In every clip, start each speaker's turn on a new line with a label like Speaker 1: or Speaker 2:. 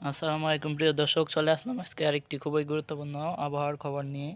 Speaker 1: আসসালামু আলাইকুম প্রিয় দর্শক, চলে আসলাম আজকে আরেকটি খুবই গুরুত্বপূর্ণ আবহাওয়ার খবর নিয়ে।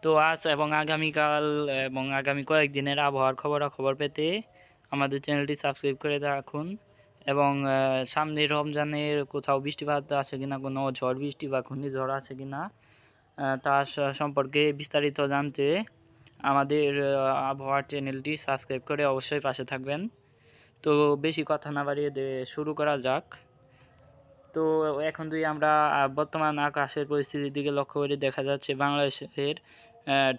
Speaker 1: তো আজ এবং আগামীকাল এবং আগামী কয়েকদিনের আবহাওয়ার খবরাখবর পেতে আমাদের চ্যানেলটি সাবস্ক্রাইব করে রাখুন। এবং সামনে রমজানের কোথাও বৃষ্টিপাত আছে কিনা, কোনো ঝড় বৃষ্টি বা ঘূর্ণিঝড় আছে কিনা তার সম্পর্কে বিস্তারিত জানতে আমাদের আবহাওয়ার চ্যানেলটি সাবস্ক্রাইব করে অবশ্যই পাশে থাকবেন। তো বেশি কথা না বাড়িয়ে শুরু করা যাক। তো এখন যদি আমরা বর্তমান আকাশের পরিস্থিতির দিকে লক্ষ্য করি, দেখা যাচ্ছে বাংলাদেশের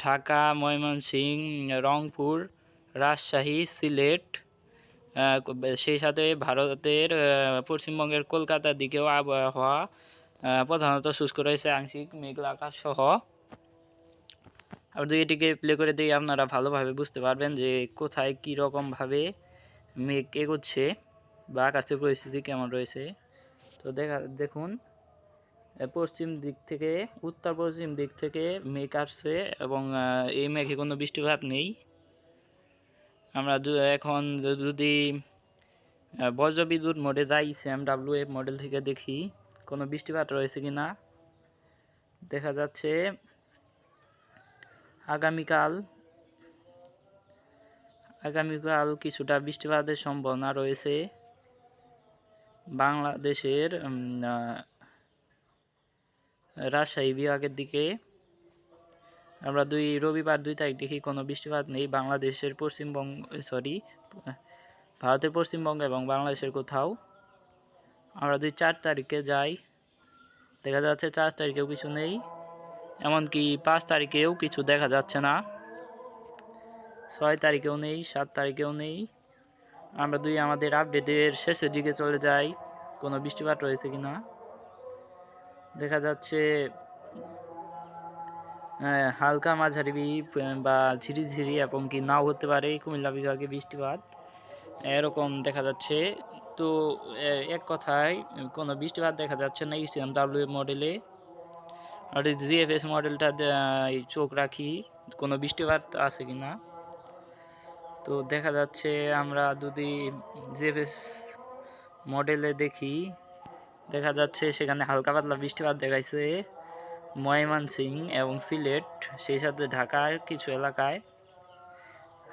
Speaker 1: ঢাকা, ময়মনসিংহ, রংপুর, রাজশাহী, সিলেট, সেই সাথে ভারতের পশ্চিমবঙ্গের কলকাতার দিকেও আবহাওয়া প্রধানত শুষ্ক রয়েছে, আংশিক মেঘলা আকাশ সহ। আর যদি এটিকে প্লে করে দিই, আপনারা ভালোভাবে বুঝতে পারবেন যে কোথায় কী রকমভাবে মেঘ এগোচ্ছে বা আকাশের পরিস্থিতি কেমন রয়েছে। তো দেখুন, পশ্চিম দিক থেকে, উত্তর পশ্চিম দিক থেকে মেঘ আসছে এবং এই মেঘে কোনো বৃষ্টিপাত নেই। আমরা এখন যদি বজ্রবিদ্যুৎ মোডে যাই, SAMWF মডেল থেকে দেখি কোনো বৃষ্টিপাত রয়েছে কি না। দেখা যাচ্ছে আগামীকাল কিছুটা বৃষ্টিপাতের সম্ভাবনা রয়েছে বাংলাদেশের রাজশাহী বিভাগের দিকে। আমরা রবিবার 2 তারিখ দেখি কোনো বৃষ্টিপাত নেই বাংলাদেশের ভারতের পশ্চিমবঙ্গ এবং বাংলাদেশের কোথাও। আমরা 4 তারিখে যাই, দেখা যাচ্ছে 4 তারিখেও কিছু নেই, এমনকি 5 তারিখেও কিছু দেখা যাচ্ছে না, 6 তারিখেও নেই, 7 তারিখেও নেই। আমরা আমাদের আপডেটের শেষের দিকে চলে যাই, কোনো বৃষ্টিপাত রয়েছে কিনা। দেখা যাচ্ছে হালকা মাঝারি বা ঝিরিঝিরি এবং কি নাও হতে পারে কুমিল্লা বিভাগে বৃষ্টিপাত, এরকম দেখা যাচ্ছে। তো এক কথায় কোনো বৃষ্টিপাত দেখা যাচ্ছে না SAMWF মডেলে। আর GFS মডেলটা চোখ রাখি কোনো বৃষ্টিপাত আছে কি না। তো দেখা যাচ্ছে আমরা যদি GFS মডেলে দেখি, দেখা যাচ্ছে সেখানে হালকা পাতলা বৃষ্টিপাত দেখাইছে ময়মনসিংহ এবং সিলেট, সেই সাথে ঢাকার কিছু এলাকায়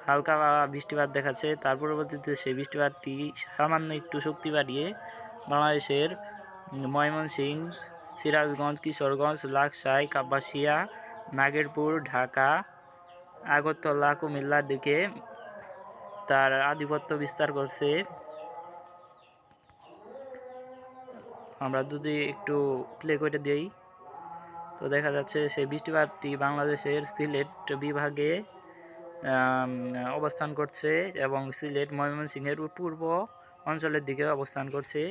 Speaker 1: হালকা বৃষ্টিপাত দেখাচ্ছে। তার পরবর্তীতে সেই বৃষ্টিপাতটি সামান্য একটু শক্তি বাড়িয়ে বাংলাদেশের ময়মনসিংহ, সিরাজগঞ্জ, কিশোরগঞ্জ, লাকসাই, কাপাসিয়া, নাগেরপুর, ঢাকা, আগরতলা, কুমিল্লার দিকে তার আধিপত্য বিস্তার করছে। আমরা যদি একটু প্লে করে দিই, তো দেখা যাচ্ছে সেই বৃষ্টিপাতটি বাংলাদেশের সিলেট বিভাগে অবস্থান করছে এবং সিলেট ময়মনসিংহের পূর্ব অঞ্চলের দিকে অবস্থান করছে।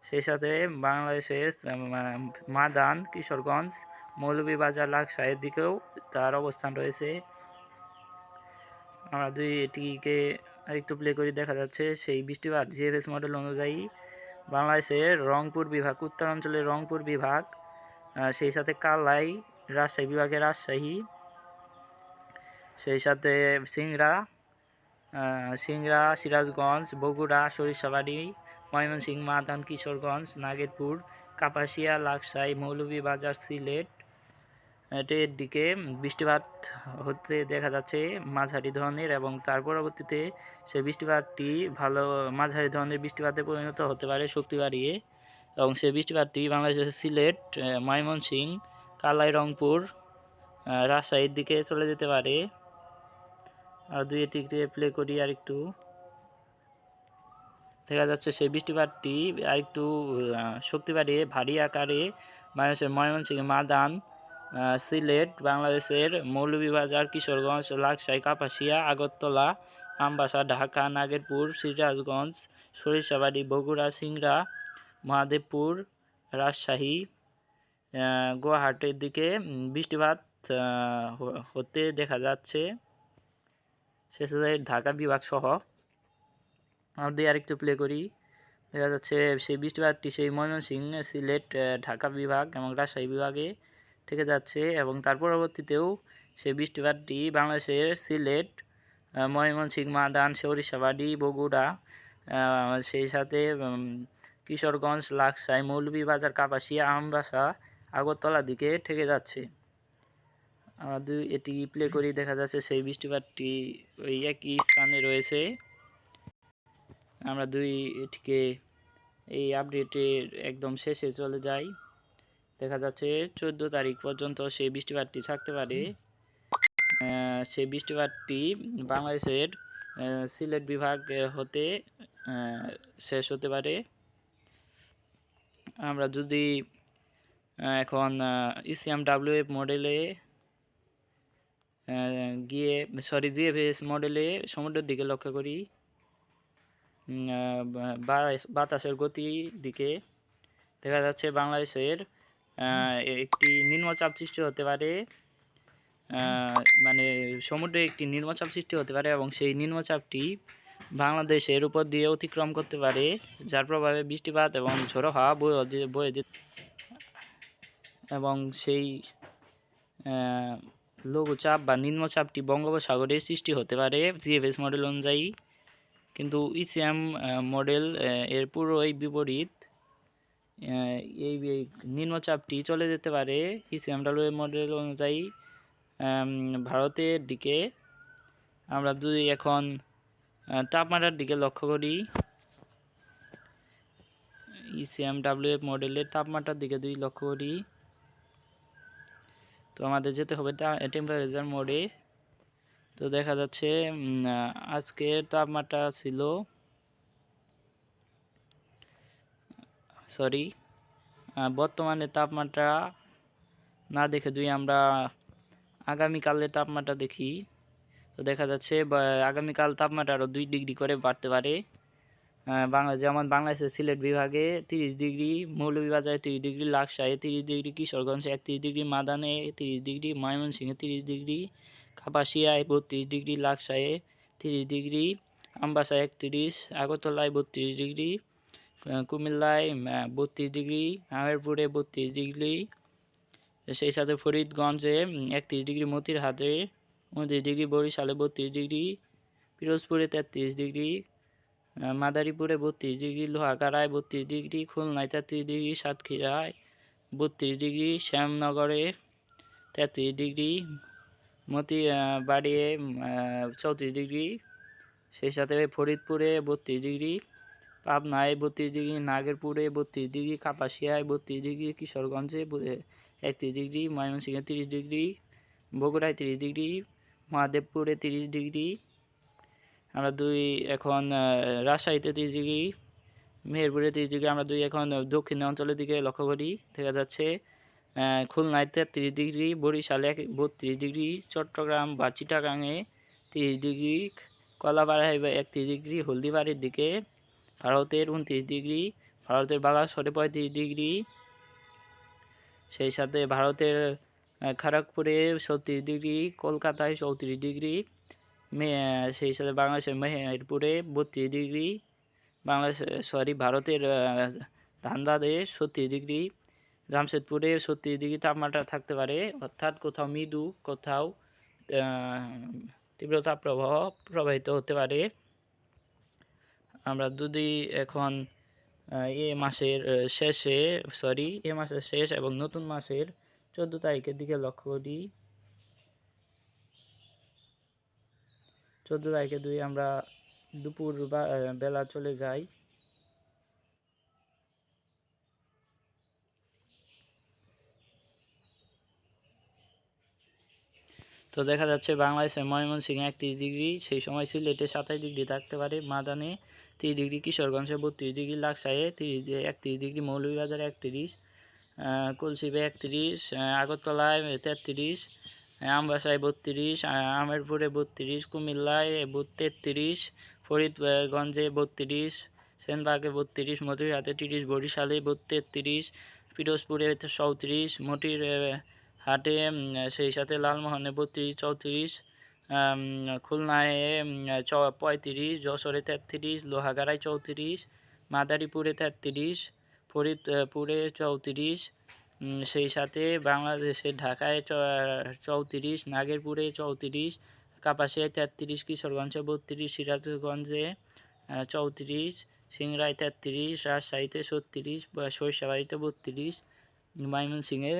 Speaker 1: সেই সাথে বাংলাদেশের মাদান, কিশোরগঞ্জ, মৌলভীবাজার, লাকসাইয়ের দিকেও তার অবস্থান রয়েছে। আমরা এটিকে আরেকটু প্লে করি, দেখা যাচ্ছে সেই বৃষ্টিপাত GFS মডেল অনুযায়ী বাংলাদেশের রংপুর বিভাগ, উত্তরাঞ্চলের রংপুর বিভাগ, সেই সাথে কালাই, রাজশাহী বিভাগের রাজশাহী, সেই সাথে সিংড়া, সিরাজগঞ্জ, বগুড়া, সরিষাবাড়ি, ময়মনসিংহ, মাদান, কিশোরগঞ্জ, নাগেরপুর, কাপাসিয়া, লাকসাই, মৌলভীবাজার, সিলেট এর দিকে বৃষ্টিপাত হতে দেখা যাচ্ছে মাঝারি ধরনের, এবং তার পরবর্তীতে সেই বৃষ্টিপাতটি মাঝারি ধরনের বৃষ্টিপাতে পরিণত হতে পারে শক্তি বাড়িয়ে, এবং সেই বৃষ্টিপাতটি বাংলাদেশের সিলেট, ময়মনসিংহ, কালাই, রংপুর, রাজশাহীর দিকে চলে যেতে পারে। আর এটিকে প্লে করি আরেকটু, দেখা যাচ্ছে সেই বৃষ্টিপাতটি আরেকটু শক্তি বাড়িয়ে ভারী আকারে বাংলাদেশের ময়মনসিংহ, মাদান, সিলেট, বাংলাদেশের মৌলভীবাজার, কিশোরগঞ্জ, লাকসাই, কাপাসিয়া, আগরতলা, আমবাসা, ঢাকা, নাগেরপুর, সিরাজগঞ্জ, সরিষাবাড়ি, বগুড়া, সিংড়া, মহাদেবপুর, রাজশাহী, গুয়াহাটির দিকে বৃষ্টিপাত হতে দেখা যাচ্ছে, শেষে ঢাকা বিভাগ সহ। আমরা আরেকটু প্লে করি, দেখা যাচ্ছে সেই বৃষ্টিপাতটি সেই ময়মনসিংহ, সিলেট, ঢাকা বিভাগ এবং রাজশাহী বিভাগে থেকে যাচ্ছে, এবং তার পরবর্তীতেও সেই বৃষ্টিপাতটি বাংলাদেশের সিলেট, ময়মনসিংহ, মাদান, সরিষাবাড়ি, বগুড়া, সেই সাথে কিশোরগঞ্জ, লাকসাই, মৌলভীবাজার, কাপাসিয়া, আমবাসা, আগরতলার দিকে ঠেকে যাচ্ছে। আমরা এটি প্লে করি, দেখা যাচ্ছে সেই বৃষ্টিপাতটি ওই একই স্থানে রয়েছে। আমরা এটিকে এই আপডেটের একদম শেষে চলে যাই। দেখা যাচ্ছে 14 তারিখ পর্যন্ত সেই বৃষ্টিপাতটি থাকতে পারে। সেই বৃষ্টিপাতটি বাংলাদেশের সিলেট বিভাগ হতে শেষ হতে পারে। আমরা যদি এখন ECMWF মডেলে GFS মডেলে সমুদ্রের দিকে লক্ষ্য করি, বাতাসের গতির দিকে দেখা যাচ্ছে বাংলাদেশের একটি নিম্নচাপ সৃষ্টি হতে পারে, মানে সমুদ্রে একটি নিম্নচাপ সৃষ্টি হতে পারে এবং সেই নিম্নচাপটি বাংলাদেশের উপর দিয়ে অতিক্রম করতে পারে, যার প্রভাবে বৃষ্টিপাত এবং ঝোড়ো হাওয়া বয়ে যেতে এবং সেই লঘুচাপ বা নিম্নচাপটি বঙ্গোপসাগরে সৃষ্টি হতে পারে GFS মডেল অনুযায়ী। কিন্তু ECM মডেল এর পুরোই বিপরীত। এই নিম্নচাপটি চলে যেতে পারে ECMWF মডেল অনুযায়ী ভারতের দিকে। আমরা যদি এখন তাপমাত্রার দিকে লক্ষ্য করি, ECMWF মডেলের তাপমাত্রার দিকে যদি লক্ষ্য করি, তো আমাদের যেতে হবে টেম্পারেচার মোডে। তো দেখা যাচ্ছে আজকের তাপমাত্রা ছিল বর্তমানে তাপমাত্রা না দেখে যদি আমরা আগামীকালের তাপমাত্রা দেখি, তো দেখা যাচ্ছে আগামীকাল তাপমাত্রা আরও 2 ডিগ্রি করে বাড়তে পারে। যেমন বাংলাদেশের সিলেট বিভাগে 30 ডিগ্রি, মৌলভীবাজারে 30 ডিগ্রি, লাকসায়ে 30 ডিগ্রি, কিশোরগঞ্জে 31 ডিগ্রি, মাদানে 30 ডিগ্রি, ময়মনসিংহে 30 ডিগ্রি, কাপাসিয়ায় 32 ডিগ্রি, লাকসায়ে 30 ডিগ্রি, আমবাসায় 31, আগরতলায় 32 ডিগ্রি, কুমিল্লায় 32 ডিগ্রি, আমেরপুরে 32 ডিগ্রি, সেই সাথে ফরিদগঞ্জে 31 ডিগ্রি, মতিরহাটে 29 ডিগ্রি, বরিশালে 32 ডিগ্রি, পিরোজপুরে 33 ডিগ্রি, মাদারীপুরে 32 ডিগ্রি, লোহাগাড়ায় 32 ডিগ্রি, খুলনায় 33 ডিগ্রি, সাতক্ষীরায় 32 ডিগ্রি, শ্যামনগরে 33 ডিগ্রি, বাড়িয়ে 34 ডিগ্রি, সেই সাথে ফরিদপুরে 32 ডিগ্রি, পাবনায় 32 ডিগ্রি, নাগেরপুরে 32 ডিগ্রি, কাপাসিয়ায় 32 ডিগ্রি, কিশোরগঞ্জে 31 ডিগ্রি, ময়মনসিংহে 30 ডিগ্রি, বগুড়ায় 30 ডিগ্রি, মহাদেবপুরে 30 ডিগ্রি। আমরা এখন রাজশাহীতে 30 ডিগ্রি, মেহেরপুরে 30 ডিগ্রি। আমরা এখন দক্ষিণ অঞ্চলের দিকে লক্ষ্য করি, দেখা যাচ্ছে খুলনায় 33 ডিগ্রি, বরিশালে 32 ডিগ্রি, চট্টগ্রাম বা চিটাগাঙে 30 ডিগ্রি, কলাপাড়ায় 31 ডিগ্রি, হলদিবাড়ির দিকে ভারতের 29 ডিগ্রি, ভারতের বালাসোরে 35 ডিগ্রি, সেই সাথে ভারতের খড়গপুরে 36 ডিগ্রি, কলকাতায় 34 ডিগ্রি, সেই সাথে বাংলাদেশের মেহেরপুরে 32 ডিগ্রি, ভারতের ধানবাদে 36 ডিগ্রি, জামশেদপুরে 36 ডিগ্রি তাপমাত্রা থাকতে পারে, অর্থাৎ কোথাও মৃদু, কোথাও তীব্র তাপপ্রবাহ প্রবাহিত হতে পারে। আমরা যদি এখন এ মাসের শেষ এবং নতুন মাসের 14 তারিখের দিকে লক্ষ্য করি, 14 তারিখে আমরা দুপুর বেলা চলে যাই। তো দেখা যাচ্ছে বাংলাদেশের ময়মনসিংহে 31 ডিগ্রি, সেই সময় সিলেটে 27 ডিগ্রি থাকতে পারে, মাদানে 30 ডিগ্রি, কিশোরগঞ্জে 32 ডিগ্রি, লাকসায়ে 31 ডিগ্রি, মৌলভীবাজারে 31, কুলশিবে 31, আগরতলায় 33, আমবাসায় 32, আমেরপুরে 32, কুমিল্লায় 33, ফরিদগঞ্জে 32, সেনবাগে 32, মতিরহাটে 30, বরিশালে 33, পিরোজপুরে 34, হাটে সেই সাথে লালমোহনে 32, 34, খুলনায় 35, যশোরে 33, লোহাগাড়ায় 34, মাদারীপুরে 33, ফরিদপুরে 34, সেই সাথে বাংলাদেশের ঢাকায় 34, নাগেরপুরে 34, কাপাসিয়ায় 33, কিশোরগঞ্জে 32, সিরাজগঞ্জে 34, সিংড়ায় 33, রাজশাহীতে 36, সরিষাবাড়িতে 32, ময়মনসিংহে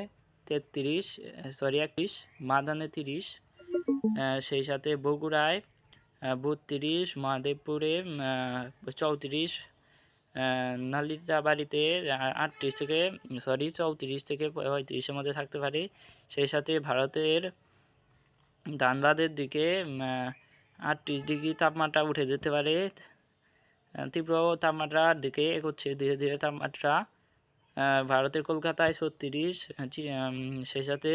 Speaker 1: 31, মাদানে 30, সেই সাথে বগুড়ায় 32, মহাদেবপুরে 34, নালিতাবাড়িতে 38 থেকে 34 থেকে 35-এর মধ্যে থাকতে পারে। সেই সাথে ভারতের ধানবাদের দিকে 38 ডিগ্রি তাপমাত্রা উঠে যেতে পারে। তীব্র তাপমাত্রার দিকে এগোচ্ছে ধীরে ধীরে তাপমাত্রা। ভারতের কলকাতায় 36, সেই সাথে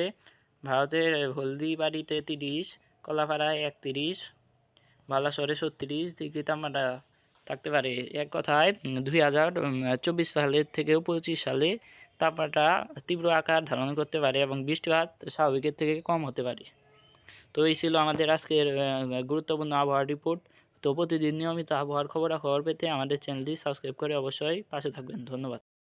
Speaker 1: ভারতের হলদিবাড়িতে 30, কলাপাড়ায় 31, বালাসরে 36 ডিগ্রি তাপমাত্রা থাকতে পারে। এক কথায় 2024 সালের থেকেও 25 সালে তাপমাত্রা তীব্র আকার ধারণ করতে পারে এবং বৃষ্টিপাত স্বাভাবিকের থেকে কম হতে পারে। তো এই ছিল আমাদের আজকের গুরুত্বপূর্ণ আবহাওয়ার রিপোর্ট। তো প্রতিদিন নিয়মিত আবহাওয়ার খবরাখবর পেতে আমাদের চ্যানেলটি সাবস্ক্রাইব করে অবশ্যই পাশে থাকবেন। ধন্যবাদ।